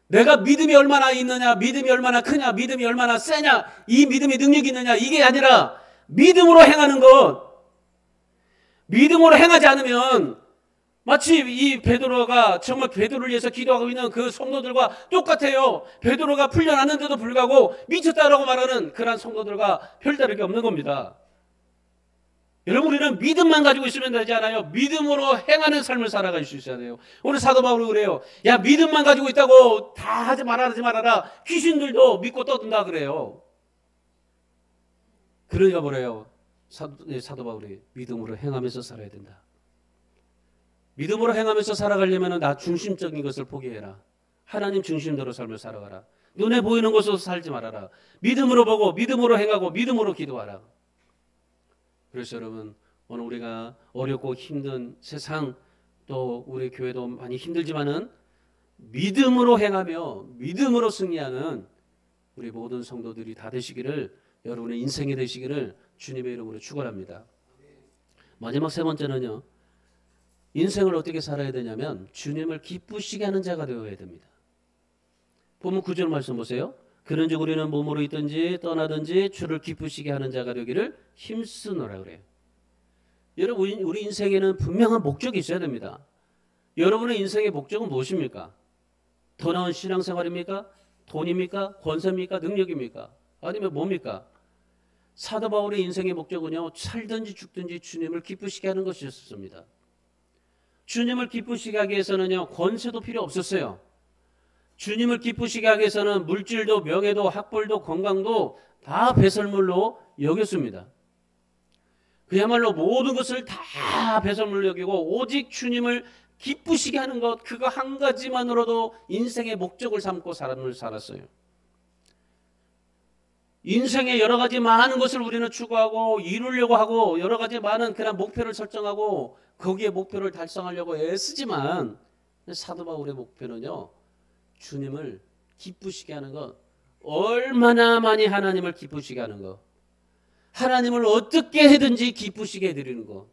내가 믿음이 얼마나 있느냐, 믿음이 얼마나 크냐, 믿음이 얼마나 세냐, 이 믿음의 능력이 있느냐, 이게 아니라 믿음으로 행하는 것. 믿음으로 행하지 않으면 마치 이 베드로가 정말 베드로를 위해서 기도하고 있는 그 성도들과 똑같아요. 베드로가 풀려났는데도 불구하고 미쳤다라고 말하는 그런 성도들과 별다를 게 없는 겁니다. 여러분, 우리는 믿음만 가지고 있으면 되지 않아요. 믿음으로 행하는 삶을 살아갈 수 있어야 돼요. 오늘 사도 바울이 그래요. 야, 믿음만 가지고 있다고 다 하지 말아라. 귀신들도 믿고 떠든다 그래요. 그러니까 뭐래요? 사도 바울이 믿음으로 행하면서 살아야 된다. 믿음으로 행하면서 살아가려면 나 중심적인 것을 포기해라. 하나님 중심대로 삶을 살아가라. 눈에 보이는 것으로 살지 말아라. 믿음으로 보고 믿음으로 행하고 믿음으로 기도하라. 그래서 여러분, 오늘 우리가 어렵고 힘든 세상, 또 우리 교회도 많이 힘들지만은 믿음으로 행하며 믿음으로 승리하는 우리 모든 성도들이 다 되시기를, 여러분의 인생이 되시기를 주님의 이름으로 축원합니다. 마지막 세 번째는요, 인생을 어떻게 살아야 되냐면 주님을 기쁘시게 하는 자가 되어야 됩니다. 본문 9절 말씀 보세요. 그런즉 우리는 몸으로 있든지 떠나든지 주를 기쁘시게 하는 자가 되기를 힘쓰노라 그래요. 여러분, 우리 인생에는 분명한 목적이 있어야 됩니다. 여러분의 인생의 목적은 무엇입니까? 더 나은 신앙생활입니까? 돈입니까? 권세입니까? 능력입니까? 아니면 뭡니까? 사도 바울의 인생의 목적은요, 살든지 죽든지 주님을 기쁘시게 하는 것이었습니다. 주님을 기쁘시게 하기 위해서는요, 권세도 필요 없었어요. 주님을 기쁘시게 하기 위해서는 물질도 명예도 학벌도 건강도 다 배설물로 여겼습니다. 그야말로 모든 것을 다 배설물로 여기고 오직 주님을 기쁘시게 하는 것, 그거 한 가지만으로도 인생의 목적을 삼고 삶을 살았어요. 인생의 여러 가지 많은 것을 우리는 추구하고 이루려고 하고 여러 가지 많은 그런 목표를 설정하고 거기에 목표를 달성하려고 애쓰지만 사도 바울의 목표는요, 주님을 기쁘시게 하는 것, 얼마나 많이 하나님을 기쁘시게 하는 것, 하나님을 어떻게 해든지 기쁘시게 해드리는 것,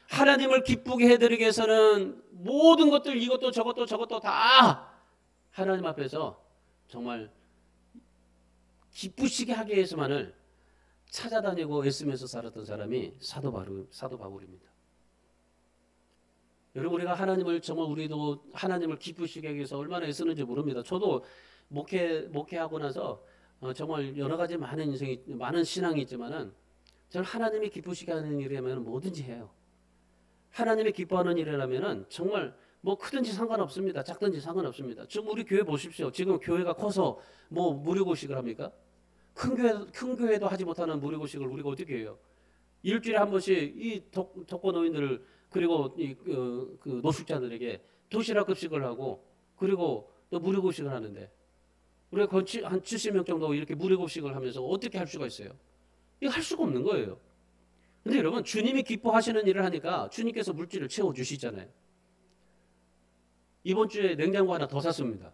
하나님을 기쁘게 해드리기 위해서는 모든 것들, 이것도 저것도 다 하나님 앞에서 정말 기쁘시게 하기 위해서만을 찾아다니고 애쓰면서 살았던 사람이 사도 바울입니다. 여러분, 우리가 하나님을 정말, 우리도 하나님을 기쁘시게 하기 위해서 얼마나 애쓰는지 모릅니다. 저도 목회하고 나서 정말 여러 가지 많은 신앙이 있지만은 저는 하나님이 기쁘시게 하는 일이라면 뭐든지 해요. 하나님이 기뻐하는 일이라면은 정말 뭐 크든지 상관없습니다. 작든지 상관없습니다. 지금 우리 교회 보십시오. 지금 교회가 커서 뭐 무료고식을 합니까? 큰 교회도 하지 못하는 무료고식을 우리가 어떻게 해요? 일주일에 한 번씩 이 독거노인들을, 그리고 그 노숙자들에게 도시락급식을 하고, 그리고 또 무료고식을 하는데, 우리가 한 70명 정도 이렇게 무료고식을 하면서 어떻게 할 수가 있어요? 이거 할 수가 없는 거예요. 근데 여러분, 주님이 기뻐하시는 일을 하니까 주님께서 물질을 채워주시잖아요. 이번 주에 냉장고 하나 더 샀습니다.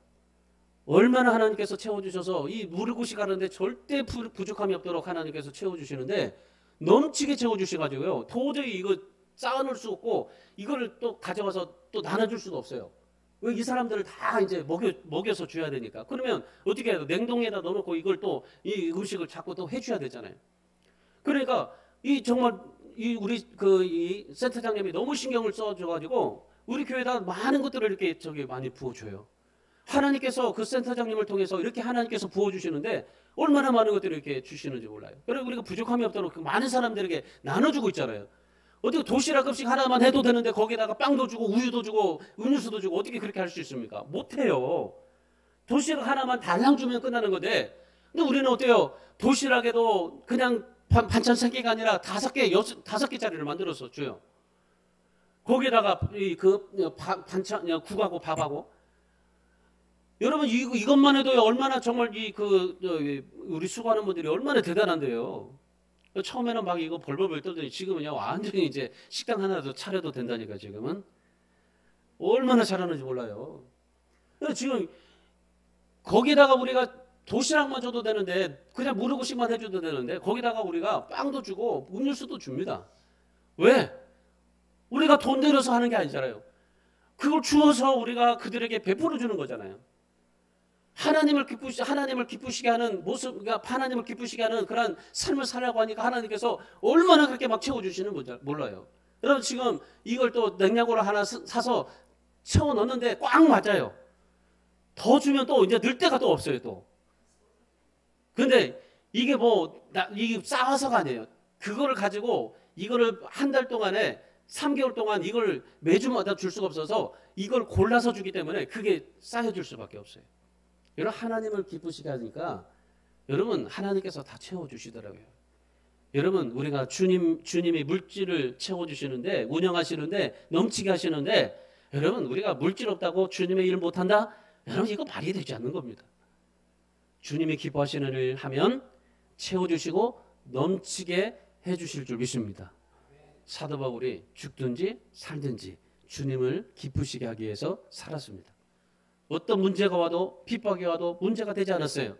얼마나 하나님께서 채워주셔서 이 무료고식 하는데 절대 부족함이 없도록 하나님께서 채워주시는데, 넘치게 채워주셔가지고요, 도저히 이거 쌓아놓을 수 없고 이거를 또 가져가서 또 나눠줄 수도 없어요. 왜? 이 사람들을 다 이제 먹여서 줘야 되니까. 그러면 어떻게 해야 돼? 냉동에다 넣어놓고 이걸 또 이 음식을 자꾸 또 해줘야 되잖아요. 그러니까 정말 우리 이 센터장님이 너무 신경을 써줘가지고 우리 교회에다 많은 것들을 이렇게 많이 부어줘요. 하나님께서 그 센터장님을 통해서 이렇게 하나님께서 부어주시는데 얼마나 많은 것들을 이렇게 주시는지 몰라요. 그리고 우리가 부족함이 없도록 그 많은 사람들에게 나눠주고 있잖아요. 어떻게 도시락급식 하나만 해도 되는데 거기다가 빵도 주고 우유도 주고 음료수도 주고 어떻게 그렇게 할 수 있습니까? 못해요. 도시락 하나만 달랑 주면 끝나는 건데, 근데 우리는 어때요? 도시락에도 그냥 반찬 3개가 아니라 5개짜리를 만들어서 줘요. 거기에다가 반찬, 국하고 밥하고. 여러분, 이것만 해도 얼마나 정말 우리 수고하는 분들이 얼마나 대단한데요. 처음에는 막 이거 벌벌벌 떨더니 지금은요, 완전히 이제 식당 하나 더 차려도 된다니까. 지금은 얼마나 잘하는지 몰라요. 지금 거기다가 우리가 도시락만 줘도 되는데, 그냥 무료고식만 해줘도 되는데, 거기다가 우리가 빵도 주고 음료수도 줍니다. 왜? 우리가 돈 들여서 하는 게 아니잖아요. 그걸 주어서 우리가 그들에게 베풀어 주는 거잖아요. 하나님을 기쁘시게 하는 모습, 그러니까 하나님을 기쁘시게 하는 그런 삶을 살라고 하니까 하나님께서 얼마나 그렇게 막 채워주시는 몰라요. 여러분, 지금 이걸 또 냉장고를 하나 사서 채워 넣는데 꽉 맞아요. 더 주면 또 이제 늘 데가 또 없어요, 또. 근데 이게 이게 쌓아서가 아니에요. 그거를 가지고 이거를 한 달 동안에 3개월 동안 이걸 매주마다 줄 수가 없어서 이걸 골라서 주기 때문에 그게 쌓여줄 수밖에 없어요. 여러분, 하나님을 기쁘시게 하니까 여러분, 하나님께서 다 채워주시더라고요. 여러분, 우리가 주님이 물질을 채워주시는데, 운영하시는데, 넘치게 하시는데, 여러분, 우리가 물질 없다고 주님의 일 못한다? 여러분 이거 말이 되지 않는 겁니다. 주님이 기뻐하시는 일을 하면 채워주시고 넘치게 해주실 줄 믿습니다. 사도 바울이 죽든지 살든지 주님을 기쁘시게 하기 위해서 살았습니다. 어떤 문제가 와도 핍박이 와도 문제가 되지 않았어요.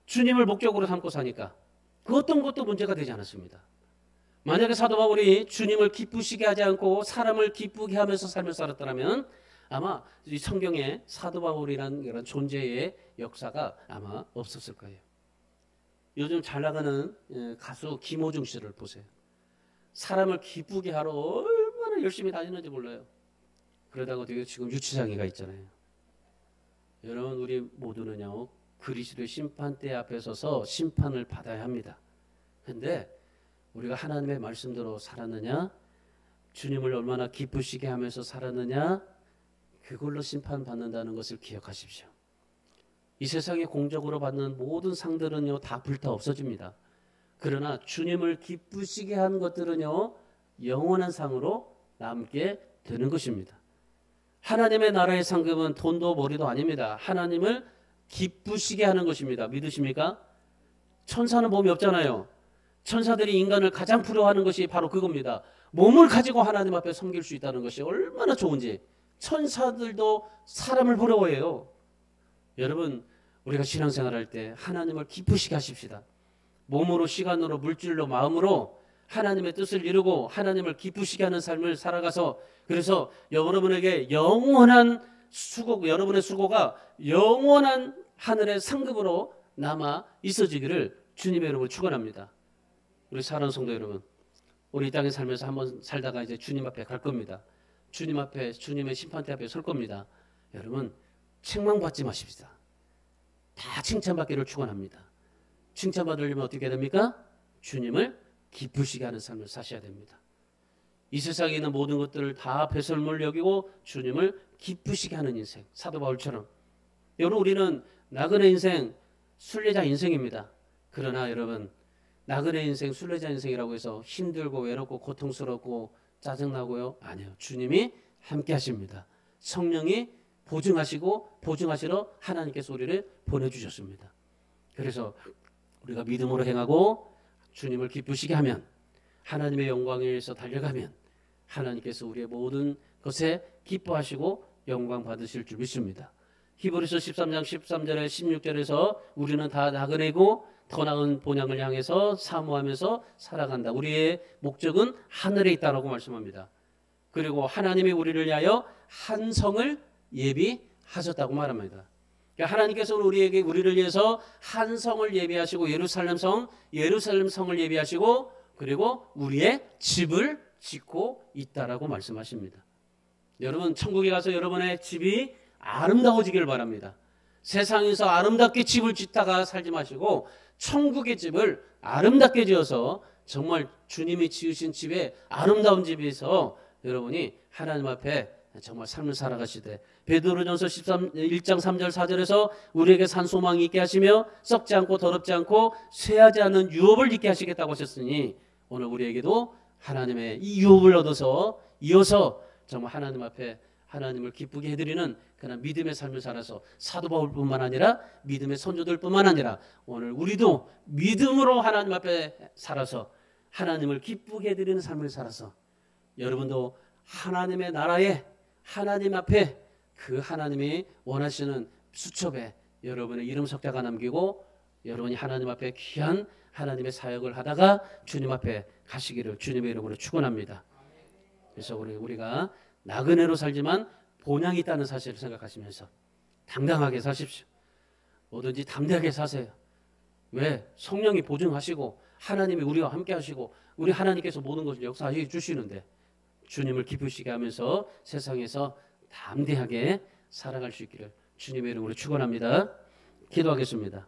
주님을 목적으로 삼고 사니까 그 어떤 것도 문제가 되지 않았습니다. 만약에 사도 바울이 주님을 기쁘시게 하지 않고 사람을 기쁘게 하면서 삶을 살았더라면 아마 이 성경에 사도 바울이라는 이런 존재의 역사가 아마 없었을 거예요. 요즘 잘 나가는 가수 김호중 씨를 보세요. 사람을 기쁘게 하러 얼마나 열심히 다니는지 몰라요. 그러다가 되게 지금 유치장애가 있잖아요. 여러분 우리 모두는요 그리스도의 심판대 앞에 서서 심판을 받아야 합니다. 그런데 우리가 하나님의 말씀대로 살았느냐, 주님을 얼마나 기쁘시게 하면서 살았느냐, 그걸로 심판받는다는 것을 기억하십시오. 이 세상에 공적으로 받는 모든 상들은요 다 불타 없어집니다. 그러나 주님을 기쁘시게 한 것들은요 영원한 상으로 남게 되는 것입니다. 하나님의 나라의 상급은 돈도 머리도 아닙니다. 하나님을 기쁘시게 하는 것입니다. 믿으십니까? 천사는 몸이 없잖아요. 천사들이 인간을 가장 부러워하는 것이 바로 그겁니다. 몸을 가지고 하나님 앞에 섬길 수 있다는 것이 얼마나 좋은지. 천사들도 사람을 부러워해요. 여러분 우리가 신앙생활할 때 하나님을 기쁘시게 하십시다. 몸으로 시간으로 물질로 마음으로 하나님의 뜻을 이루고 하나님을 기쁘시게 하는 삶을 살아가서 그래서 여러분에게 영원한 수고, 여러분의 수고가 영원한 하늘의 상급으로 남아 있어지기를 주님의 이름으로 축원합니다. 우리 사랑하는 성도 여러분, 우리 이 땅에 살면서 한번 살다가 이제 주님 앞에 갈 겁니다. 주님 앞에 주님의 심판대 앞에 설 겁니다. 여러분 책망받지 마십시다. 다 칭찬받기를 축원합니다. 칭찬받으려면 어떻게 됩니까? 주님을 기쁘시게 하는 삶을 사셔야 됩니다. 이 세상에 있는 모든 것들을 다 배설물 여기고 주님을 기쁘시게 하는 인생. 사도 바울처럼. 여러분 우리는 나그네 인생, 순례자 인생입니다. 그러나 여러분 나그네 인생, 순례자 인생이라고 해서 힘들고 외롭고 고통스럽고 짜증나고요? 아니요. 주님이 함께 하십니다. 성령이 보증하시러 하나님께서 우리를 보내주셨습니다. 그래서 우리가 믿음으로 행하고 주님을 기쁘시게 하면 하나님의 영광에 의해서 달려가면 하나님께서 우리의 모든 것에 기뻐하시고 영광 받으실 줄 믿습니다. 히브리서 13장 13절에 16절에서 우리는 다 나그네고 더 나은 본향을 향해서 사모하면서 살아간다. 우리의 목적은 하늘에 있다라고 말씀합니다. 그리고 하나님이 우리를 위하여 한 성을 예비하셨다고 말합니다. 그러니까 하나님께서 우리를 위해서 한 성을 예비하시고 예루살렘 성을 예비하시고 그리고 우리의 집을 짓고 있다라고 말씀하십니다. 여러분 천국에 가서 여러분의 집이 아름다워지기를 바랍니다. 세상에서 아름답게 집을 짓다가 살지 마시고 천국의 집을 아름답게 지어서 정말 주님이 지으신 집에 아름다운 집에서 여러분이 하나님 앞에 정말 삶을 살아가시되 베드로전서 1장 3절 4절에서 우리에게 산 소망이 있게 하시며 썩지 않고 더럽지 않고 쇠하지 않는 유업을 있게 하시겠다고 하셨으니 오늘 우리에게도 하나님의 이 유업을 얻어서 이어서 정말 하나님 앞에 하나님을 기쁘게 해드리는 그런 믿음의 삶을 살아서 사도 바울뿐만 아니라 믿음의 선조들뿐만 아니라 오늘 우리도 믿음으로 하나님 앞에 살아서 하나님을 기쁘게 해드리는 삶을 살아서 여러분도 하나님의 나라에 하나님 앞에 그 하나님이 원하시는 수첩에 여러분의 이름 석자가 남기고 여러분이 하나님 앞에 귀한 하나님의 사역을 하다가 주님 앞에 가시기를 주님의 이름으로 축원합니다. 그래서 우리가 나그네로 살지만 본향이 있다는 사실을 생각하시면서 당당하게 사십시오. 뭐든지 담대하게 사세요. 왜? 성령이 보증하시고 하나님이 우리와 함께 하시고 우리 하나님께서 모든 것을 역사해 주시는데 주님을 기쁘시게 하면서 세상에서 담대하게 살아갈 수 있기를 주님의 이름으로 축원합니다. 기도하겠습니다.